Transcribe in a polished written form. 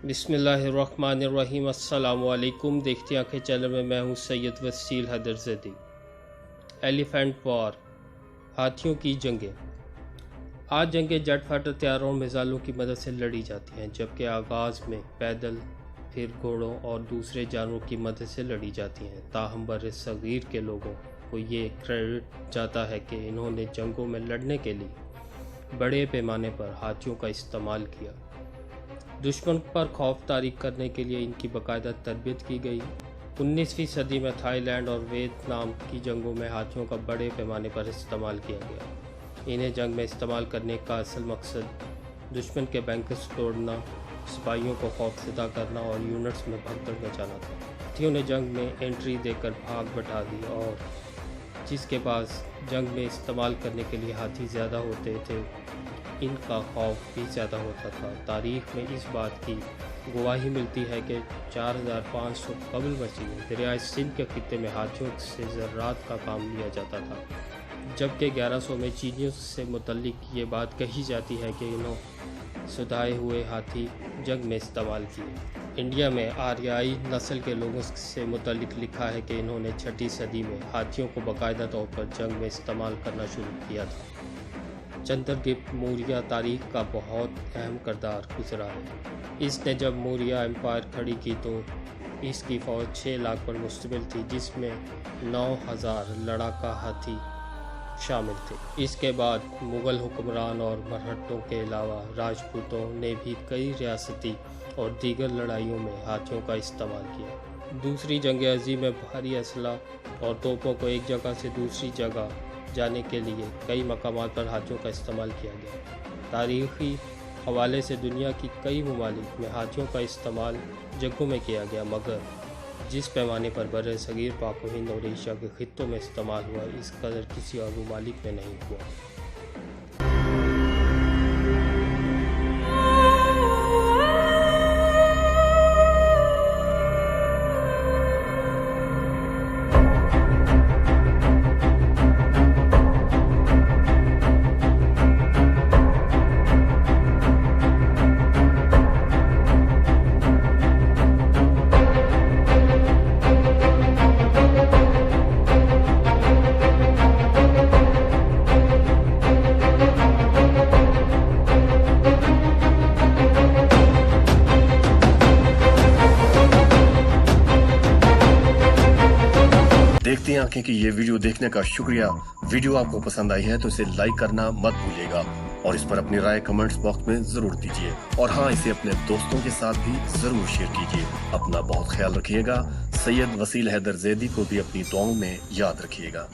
बिस्मिल्लाहिर्रहमानिर्रहीम। अस्सलामु अलैकुम। देखती आंखें चैनल में मैं हूँ सैयद वसील हैदर ज़ैदी। एलिफेंट वॉर, हाथियों की जंगें। आज जंगें जेट फाइटर तैयारों और मिसाइलों की मदद से लड़ी जाती हैं, जबकि आगाज़ में पैदल, फिर घोड़ों और दूसरे जानवरों की मदद से लड़ी जाती हैं। ताहम बर सगीर के लोगों को ये क्रेडिट जाता है कि इन्होंने जंगों में लड़ने के लिए बड़े पैमाने पर हाथियों का इस्तेमाल किया। दुश्मन पर खौफ तारीक करने के लिए इनकी बाकायदा तरबियत की गई। 19वीं सदी में थाईलैंड और वियतनाम की जंगों में हाथियों का बड़े पैमाने पर इस्तेमाल किया गया। इन्हें जंग में इस्तेमाल करने का असल मकसद दुश्मन के बैंकर्स तोड़ना, सिपाहियों को खौफजदा करना और यूनिट्स में भगदड़ मचाना था। हाथियों ने जंग में एंट्री देकर भाग बैठा दी, और जिसके पास जंग में इस्तेमाल करने के लिए हाथी ज़्यादा होते थे, इनका खौफ भी ज़्यादा होता था। तारीख़ में इस बात की गवाही मिलती है कि 4500 कबल मसीह में दरियाए सिंध के खित्ते में हाथियों से ज़राअत का काम लिया जाता था, जबकि 1100 में चीनियों से मुतल्लिक ये बात कही जाती है कि इन्होंने सुधाए हुए हाथी जंग में इस्तेमाल किए। इंडिया में आर्याई नस्ल के लोगों से मुतल्लिक लिखा है कि इन्होंने 6वीं सदी में हाथियों को बाकायदा तौर पर जंग में इस्तेमाल करना शुरू किया था। चंद्रगुप्त मौर्य तारीख का बहुत अहम किरदार गुजरा है। इसने जब मौर्य एम्पायर खड़ी की तो इसकी फ़ौज 6 लाख पर मुश्तमिल थी, जिसमें 9000 लड़ाका हाथी शामिल थे। इसके बाद मुग़ल हुक्मरान और मरहट्टों के अलावा राजपूतों ने भी कई रियासती और दीगर लड़ाइयों में हाथियों का इस्तेमाल किया। दूसरी जंग अज़ीम में भारी असला और तोपों को एक जगह से दूसरी जगह जाने के लिए कई मकामात पर हाथियों का इस्तेमाल किया गया। तारीख़ी हवाले से दुनिया की कई ममालिक में हाथियों का इस्तेमाल जंगों में किया गया, मगर जिस पैमाने पर बर सगीर, पाक व हिंद और एशिया के खित्तों में इस्तेमाल हुआ, इस कदर किसी और ममालिक में नहीं हुआ। देखती आंखें कि ये वीडियो देखने का शुक्रिया। वीडियो आपको पसंद आई है तो इसे लाइक करना मत भूलिएगा, और इस पर अपनी राय कमेंट्स बॉक्स में जरूर दीजिए। और हाँ, इसे अपने दोस्तों के साथ भी जरूर शेयर कीजिए। अपना बहुत ख्याल रखिएगा। सैयद वसील हैदर ज़ैदी को भी अपनी दुआओं में याद रखिएगा।